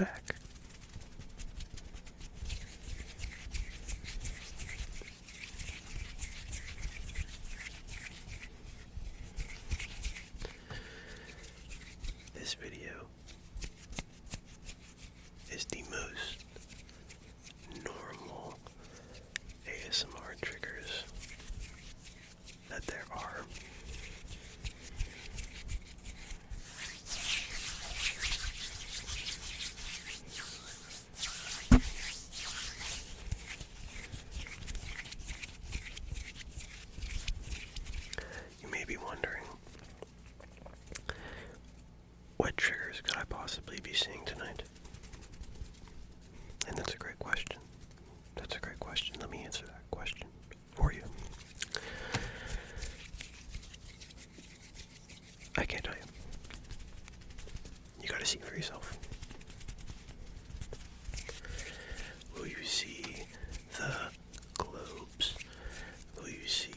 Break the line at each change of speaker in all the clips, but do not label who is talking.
back. This video is the most normal ASMR triggers that there are. You may be wondering, what triggers could I possibly be seeing tonight? And that's a great question. That's a great question. Let me answer that question for you. I can't tell you. You gotta see for yourself. Will you see the globes? Will you see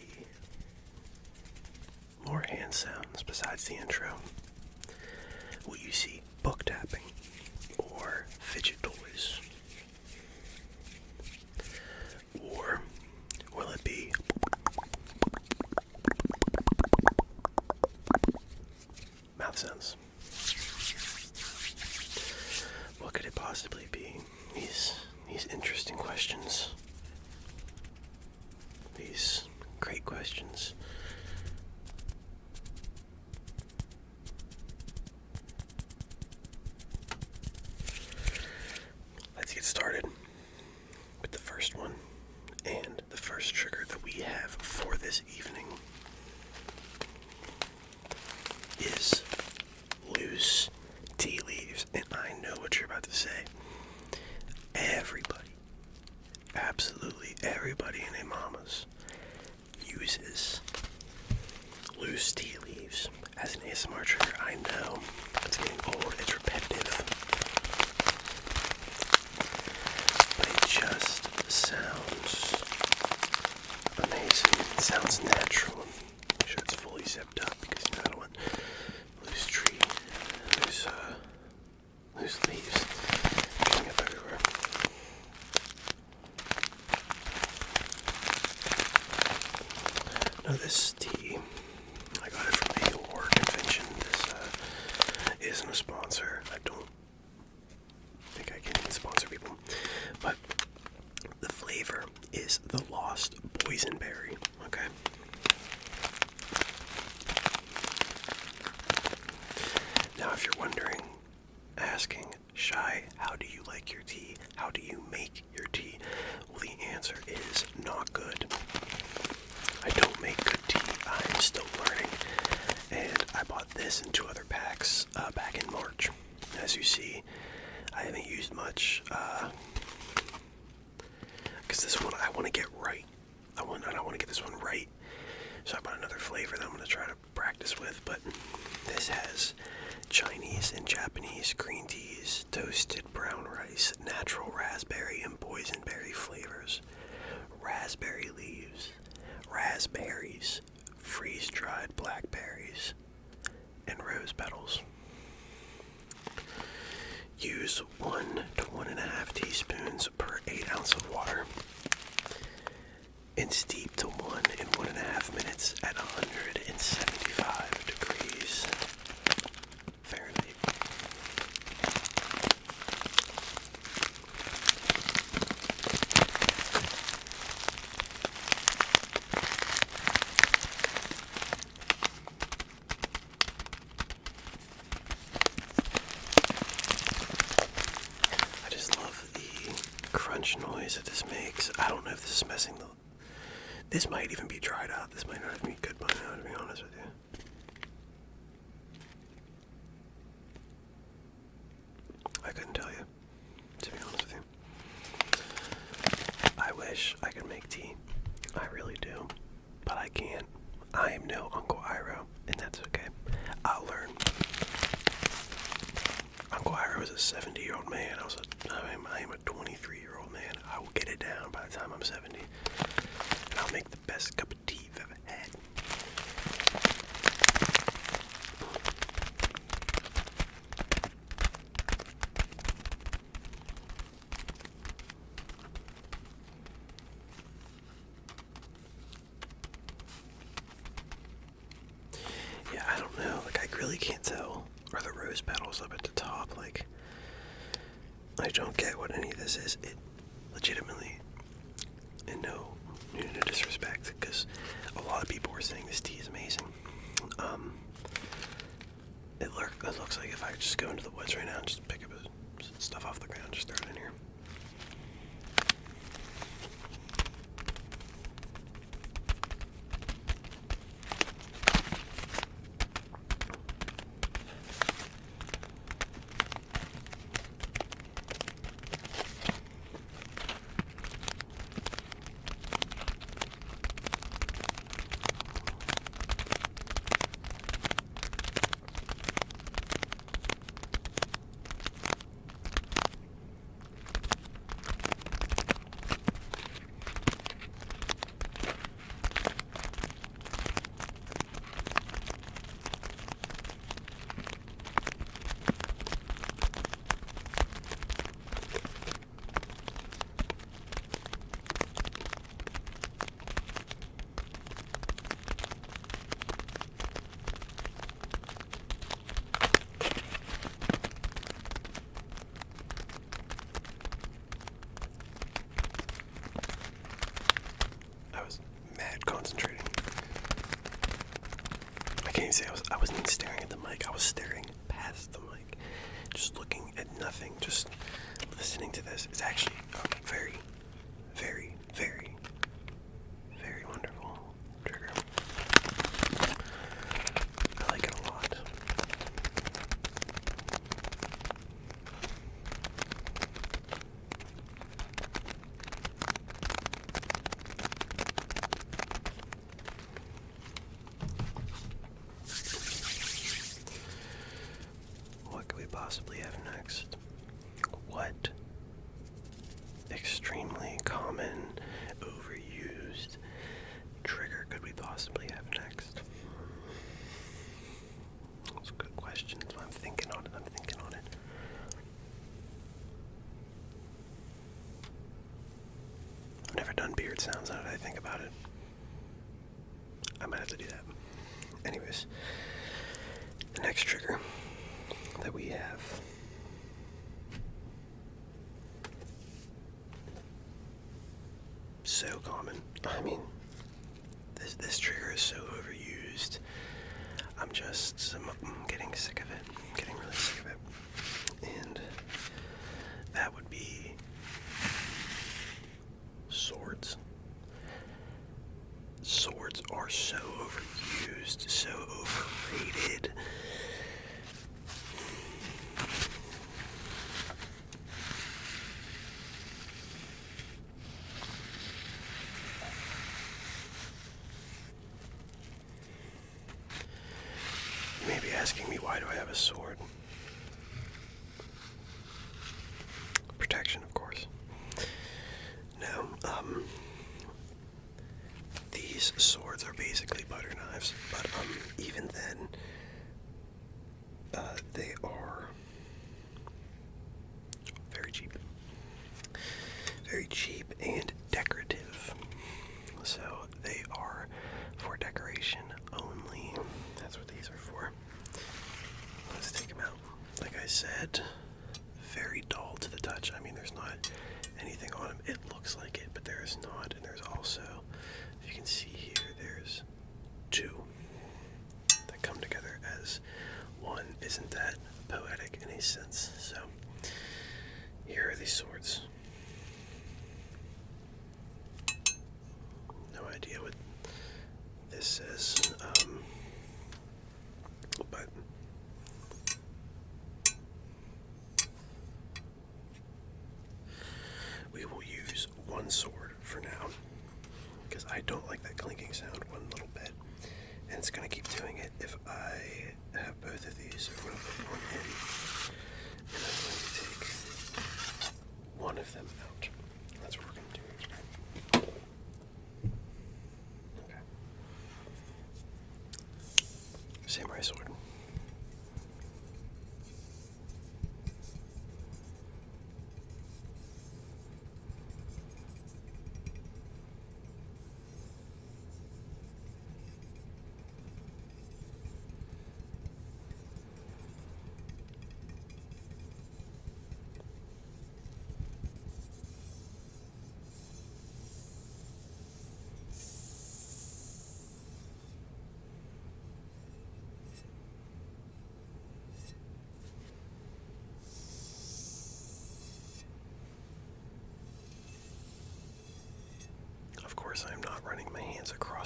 more hand sounds besides the intro? Will you see book tapping or fidget toys? Or will it be mouth sounds? What could it possibly be? These interesting questions. These great questions. Let's get started with the first one. And the first trigger that we have for this evening is loose tea leaves. And I know what you're about to say. Everybody, absolutely everybody and their mamas uses loose tea leaves as an ASMR trigger. I know it's getting old, it's repetitive, but it just sounds amazing. It sounds natural. Make sure it's fully zipped up because you know I don't want loose leaves coming up everywhere. Now this tea, I got it from a work convention. This isn't a sponsor. I don't think I can sponsor people, but the flavor is the Lost Boysenberry. Okay. Now, if you're wondering, asking, Shy, how do you like your tea? How do you make your tea? Well, the answer is not good. I don't make good tea. I'm still learning. And I bought this in 2 other packs back in March. As you see, I haven't used much because this one I want to get right. I want to get this one right. So I bought another flavor that I'm going to try to practice with. But this has Chinese and Japanese green teas, toasted brown rice, natural raspberry and boysenberry flavors, raspberry leaves, raspberries, freeze-dried blackberries, and rose petals. Use 1 to 1.5 teaspoons per 8 ounce of water and steep to 1 and 1.5 minutes at 175 degrees Fahrenheit. I just love the crunch noise that this makes. I don't know if this is messing the... This might even be dried out. This might not even be good by now, to be honest with you. I couldn't tell you, to be honest with you. I wish I could make tea. I really do. But I can't. I am no Uncle Iroh, and that's okay. I'll learn. Uncle Iroh is a 70-year-old man. I am a 23-year-old man. I will get it down by the time I'm 70. And I'll make the best cup of tea you've ever had. sparkles up at the top. Like, I don't get what any of this is. It legitimately, and no disrespect, because a lot of people were saying this tea is amazing. It looks like if I just go into the woods right now and just pick up stuff off the ground, just throw it in here. Concentrating. I can't even say I wasn't even staring at the mic. I was staring past the mic, just looking at nothing, just listening to this. It's actually very, very, very, very wonderful trigger. I like it a lot. Possibly have next? What extremely common, overused trigger could we possibly have next? That's a good question. I'm thinking on it. I've never done beard sounds now that I think about it. I might have to do that. Anyways, the next trigger that we have so common. I mean, this trigger is so overused. I'm getting sick of it. I'm getting really sick of it. And that would be swords. Swords are so overused, so overrated. You may be asking me, why do I have a sword? Protection, of course. No, these swords are basically butter knives, but even then, they are very cheap. Very cheap and decorative. So they are for decoration only. That's what these are for. Let's take them out. Like I said, very dull to the touch. I mean, there's not anything on them. It looks like it, but there is not. And there's also, if you can see here, there's two that come together as one. Isn't that poetic in a sense? So here are these swords. No idea what this says, but we will use one sword for now, because I don't like that clinking sound one little bit, and it's going to keep doing it if I have both of these. I'm going to put one in, and I'm going to take one of them out. That's what we're going to do today. Okay. Samurai sword.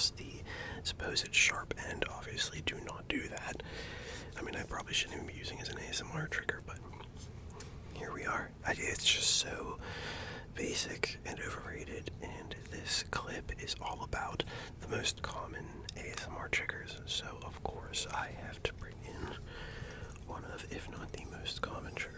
across the supposed sharp end. Obviously, do not do that. I mean, I probably shouldn't even be using it as an ASMR trigger, but here we are. It's just so basic and overrated, and this clip is all about the most common ASMR triggers, so of course I have to bring in one of, if not the most common trigger.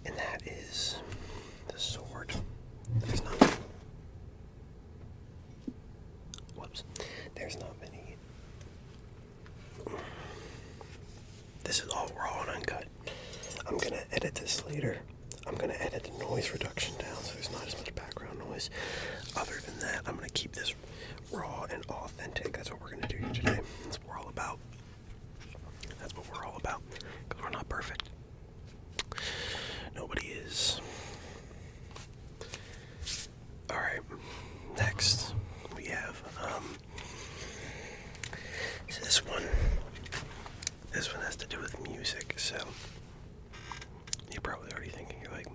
And that is the sword. There's not many. Whoops. There's not many. This is all raw and uncut. I'm gonna edit this later. I'm gonna edit the noise reduction down so there's not as much background noise. Other than that, I'm gonna keep this raw and authentic. That's what we're gonna do here today. That's what we're all about. That's what we're all about. Because we're not perfect. Nobody is. Alright, next we have so this one has to do with music, so you're probably already thinking, you're like,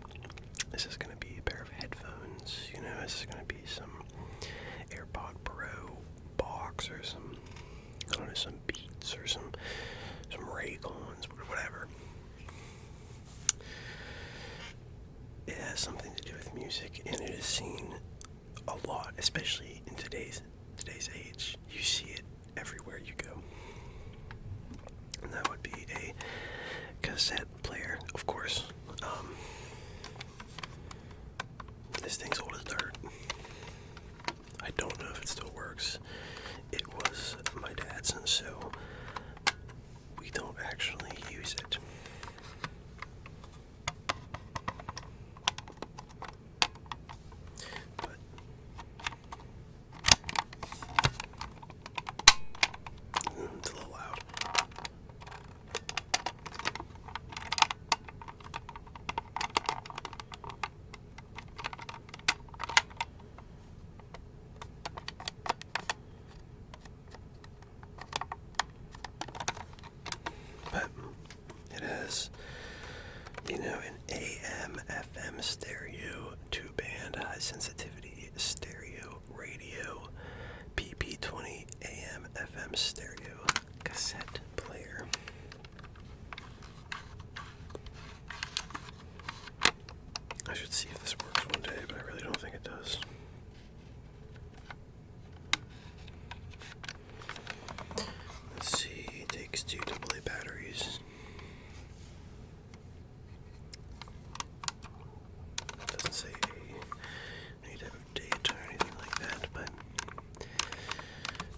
this is gonna be a pair of headphones, you know, this is gonna be some AirPod Pro box or some, I don't know, some Beats or some Ray-Cons, whatever. It has something to do with music, and it is seen a lot, especially in today's age. You see it everywhere you go. And that would be a cassette player, of course. This thing's old as dirt. I don't know if it still works. It was my dad's, and so we don't actually use it. It's a little loud. But it has, you know, an AM, FM stereo, 2-band high sensitivity stereo radio, PP20 AM, FM stereo cassette player. I should see if this works one day, but I really don't think it does. Let's see, it takes 2 AA batteries. It doesn't say any type of date or anything like that, but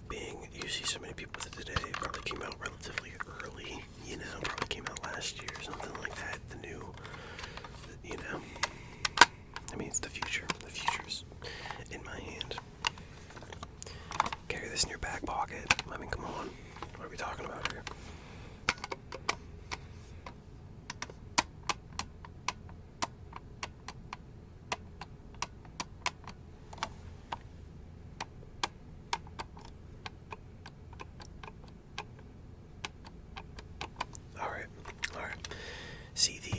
being you see so many people with it today, it probably came out relatively early, you know, probably came out last year or something like that, the new, you know, I mean, it's the future. The future's in my hand. Carry this in your back pocket. I mean, come on. What are we talking about here? Alright. See the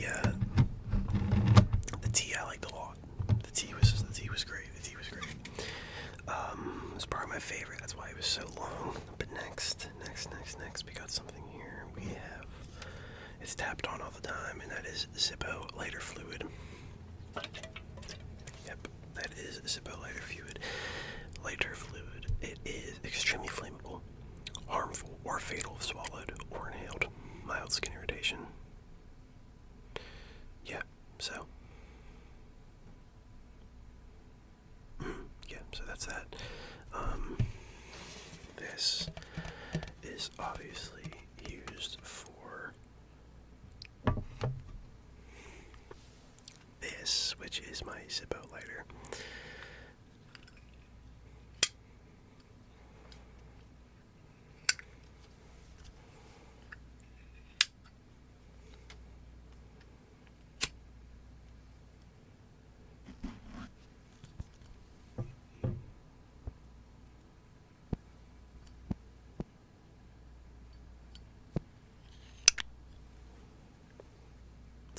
tea I liked a lot. The tea was great. It's probably my favorite. That's why it was so long. But next, we got something here. We have, it's tapped on all the time, and that is Zippo lighter fluid. Yep, that is Zippo lighter fluid. It is extremely flammable, harmful, or fatal if swallowed or inhaled. Mild skin irritation. Yeah, so. Yeah, so that's that. This is obviously used for this, which is my Zippo lighter.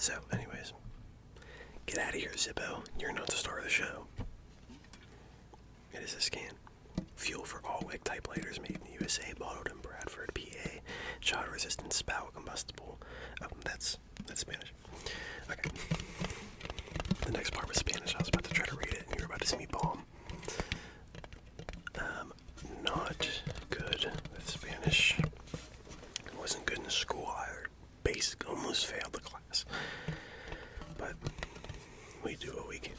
So, anyways, get out of here, Zippo. You're not the star of the show. It is a scan. Fuel for all WIC typewriters made in the USA, bottled in Bradford, PA. Child-resistant spout combustible. Oh, that's Spanish. Okay. The next part was Spanish. I was about to try to read it, and you were about to see me bomb. Not good with Spanish. Wasn't good in school either. Almost failed the class. But we do what we can.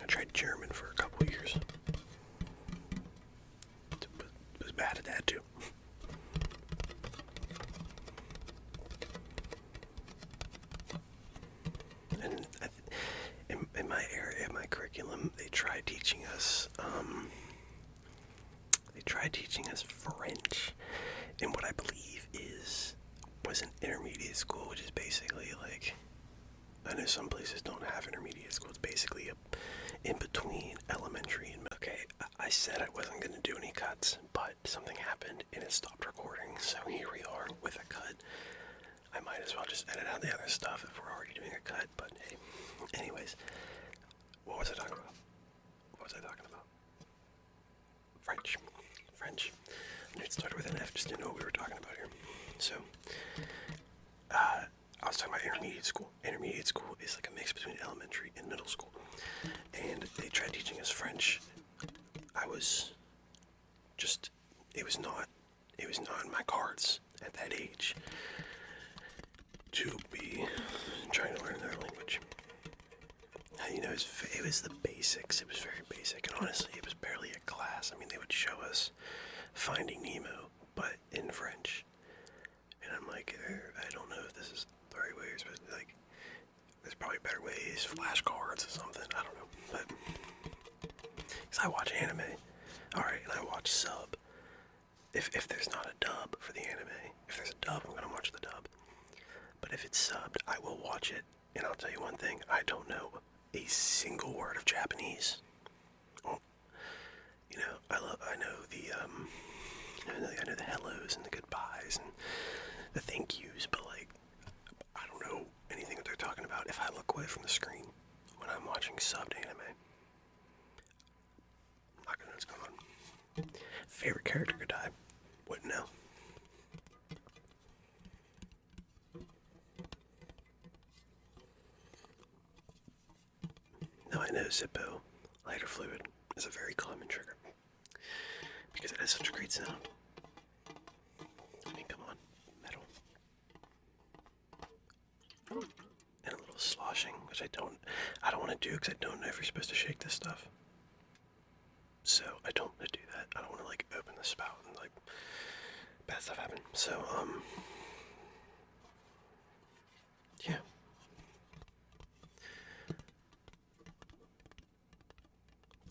I tried German for a couple of years. Was bad at that too. And in my area, my curriculum, they tried teaching us French in what I believe was an intermediate school, which is basically like, I know some places don't have intermediate school. It's basically in between elementary and okay. I said I wasn't going to do any cuts, but something happened and it stopped recording. So here we are with a cut. I might as well just edit out the other stuff if we're already doing a cut. But hey, anyways, what was I talking about? French. I knew it started with an F. Just didn't know what we were talking about here. So, I was talking about intermediate school. Intermediate school is like a mix between elementary and middle school. And they tried teaching us French. It was not in my cards at that age to be trying to learn another language. You know, it was the basics. It was very basic. And honestly, it was barely a class. I mean, they would show us Finding Nemo, but in French. And I'm like, I don't know if this is the right way. Like, there's probably better ways, flashcards or something. I don't know. But, because I watch anime. Alright, and I watch sub. If there's not a dub for the anime, if there's a dub, I'm going to watch the dub. But if it's subbed, I will watch it. And I'll tell you one thing, I don't know a single word of Japanese. Well, you know, I know the hellos and the goodbyes and the thank yous, but like, I don't know anything that they're talking about if I look away from the screen when I'm watching subbed anime. I'm not gonna know what's going on. Favorite character could die. Wouldn't know. Now I know Zippo lighter fluid is a very common trigger because it has such a great sound. I mean, come on, metal. And a little sloshing, which I don't want to do because I don't know if you're supposed to shake this stuff. So I don't want to do that. I don't want to like open the spout and like bad stuff happen. So yeah.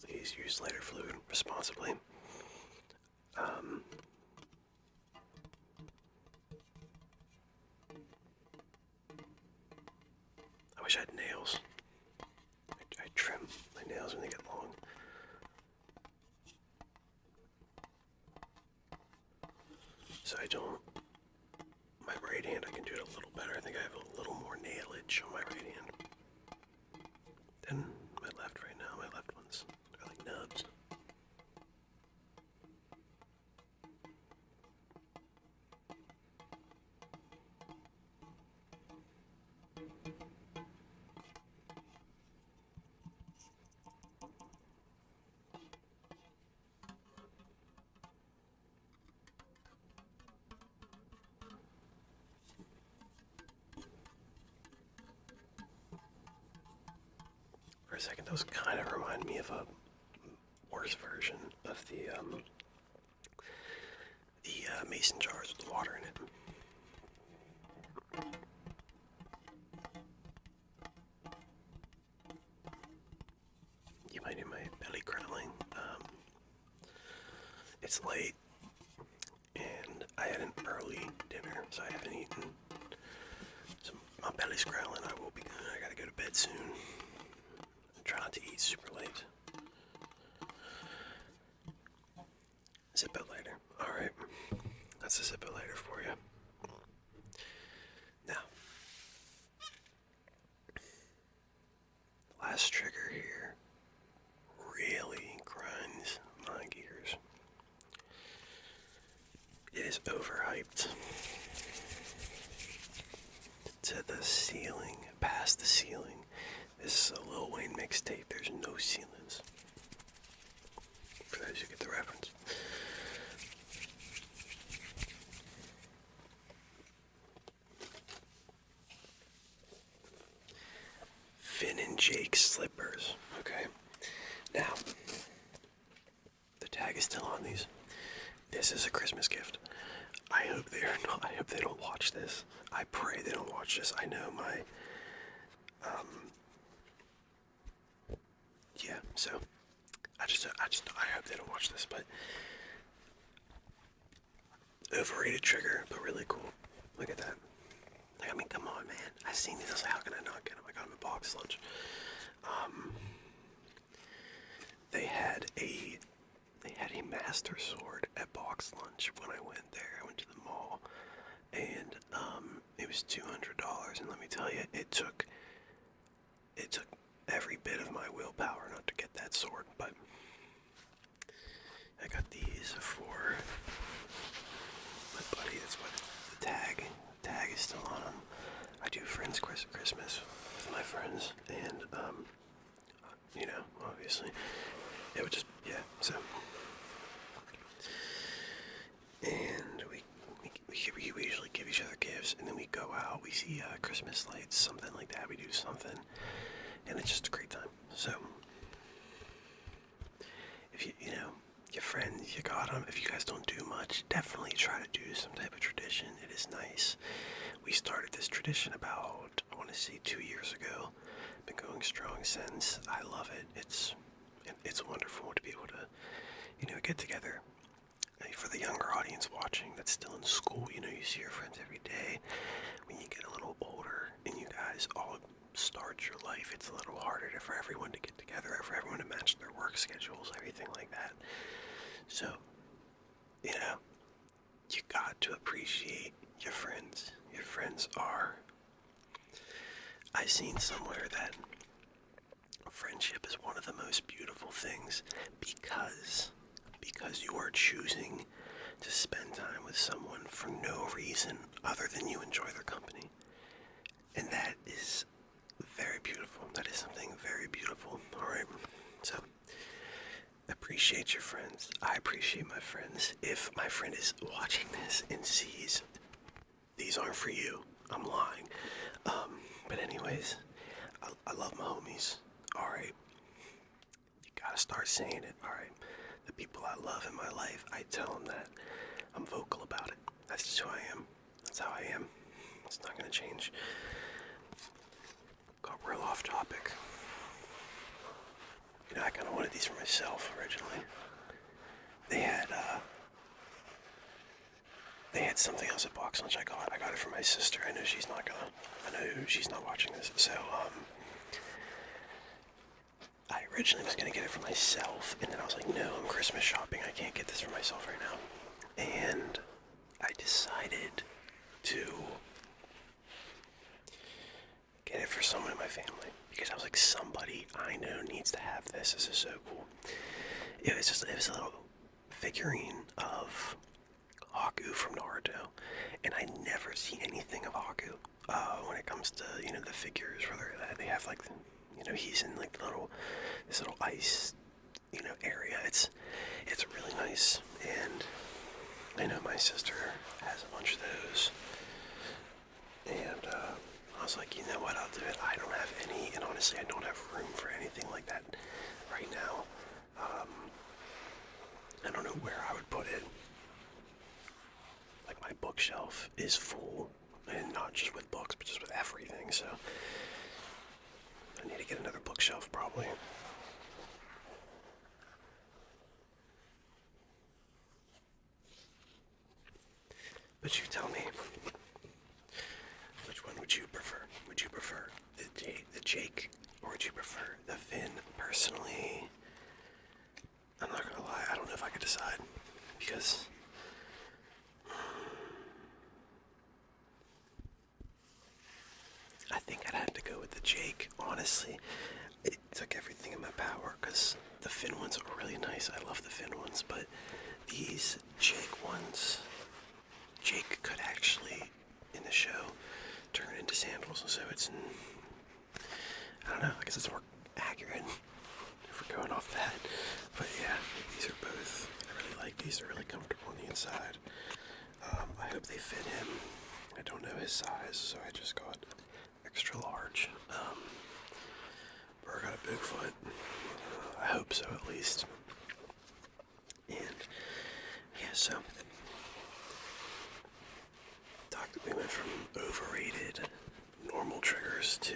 Please use lighter fluid responsibly. I wish I had nails. I trim my nails when they get long. So I don't. My right hand, I can do it a little better. I think I have a little more nailage on my right hand than my left right now. My left ones are like nubs. For a second, those kind of remind me of a worse version of the mason jars with the water in it. You might hear my belly growling. It's late, and I had an early dinner, so I haven't eaten. So my belly's growling. I gotta go to bed soon. Try not to eat super late. Zippo lighter. Alright. That's a Zippo lighter for you. is overhyped to the ceiling, past the ceiling. This is a Lil Wayne mixtape. There's no ceilings. For those who get the reference. Finn and Jake slippers. Okay. Now, the tag is still on these. This is a Christmas gift. I hope they don't watch this. I pray they don't watch this. I know my yeah, so I hope they don't watch this, but overrated trigger, but really cool. Look at that. Like, I mean, come on, man. I seen these. I was like, how can I not get them? I got them at box lunch. They had a master sword at box lunch when I went there. I went to the mall, and it was $200. And let me tell you, it took every bit of my willpower not to get that sword. But I got these for my buddy. That's what the tag is still on them. I do friends Christmas with my friends, and obviously it would just, yeah, so, and we usually give each other gifts, and then we go out, we see Christmas lights, something like that, we do something, and it's just a great time. So if your friends, you got them. If you guys don't do much, definitely try to do some type of tradition. It is nice. We started this tradition about, I want to say, 2 years ago. Been going strong since. I love it. It's wonderful to be able to, get together. For the younger audience watching that's still in school, you see your friends every day. When you get a little older and you guys all start your life, it's a little harder for everyone to get together, for everyone to match their work schedules, everything like that. So, you got to appreciate your friends. Your friends are... I seen somewhere that friendship is one of the most beautiful things because you are choosing to spend time with someone for no reason other than you enjoy their company. And that is very beautiful. That is something very beautiful. Alright, so appreciate your friends. I appreciate my friends. If my friend is watching this and sees these aren't for you, I'm lying. But anyways, I love my homies. Alright, you gotta start saying it. Alright, the people I love in my life, I tell them that. I'm vocal about it. That's just who I am. That's how I am. It's not gonna change. Got real off topic. I kind of wanted these for myself originally. They had something else at box lunch. I got it for my sister. I know she's not watching this. So I originally was gonna get it for myself, and then I was like, no, I'm Christmas shopping. I can't get this for myself right now. And I decided to get it for someone in my family because I was like, somebody I know needs to have this. This is so cool. It was a little figurine of Haku from Naruto, and I never seen anything of Haku when it comes to the figures. Whether they have like he's in like this little ice area. It's really nice, and I know my sister has a bunch of those, and I was like, you know what, I'll do it. I don't have any, and honestly, I don't have room for anything like that right now. I don't know where I would put it. Like, my bookshelf is full, and not just with books, but just with everything, so I need to get another bookshelf, probably. But you tell me, which one would you prefer? Would you prefer the Jake, or would you prefer the Finn? Personally, I'm not gonna lie, I don't know if I could decide, because I think I'd have to go with the Jake. Honestly, it took everything in my power, because the Finn ones are really nice. I love the Finn ones, but these Jake ones, decide. I hope they fit him. I don't know his size, so I just got extra large. Burr got a big foot. I hope so, at least. And yeah, so we went from overrated normal triggers to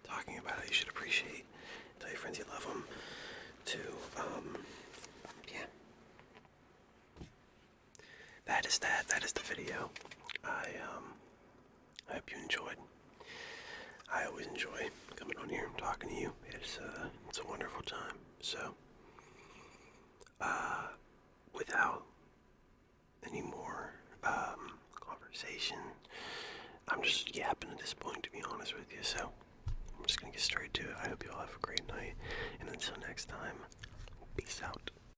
talking about how you should appreciate, tell your friends you love them, to yeah. That is that. That is the video. I hope you enjoyed. I always enjoy coming on here and talking to you. It's a wonderful time. So, without any more conversation, I'm just yapping at this point, to be honest with you. So, I'm just gonna get straight to it. I hope you all have a great night, and until next time, peace out.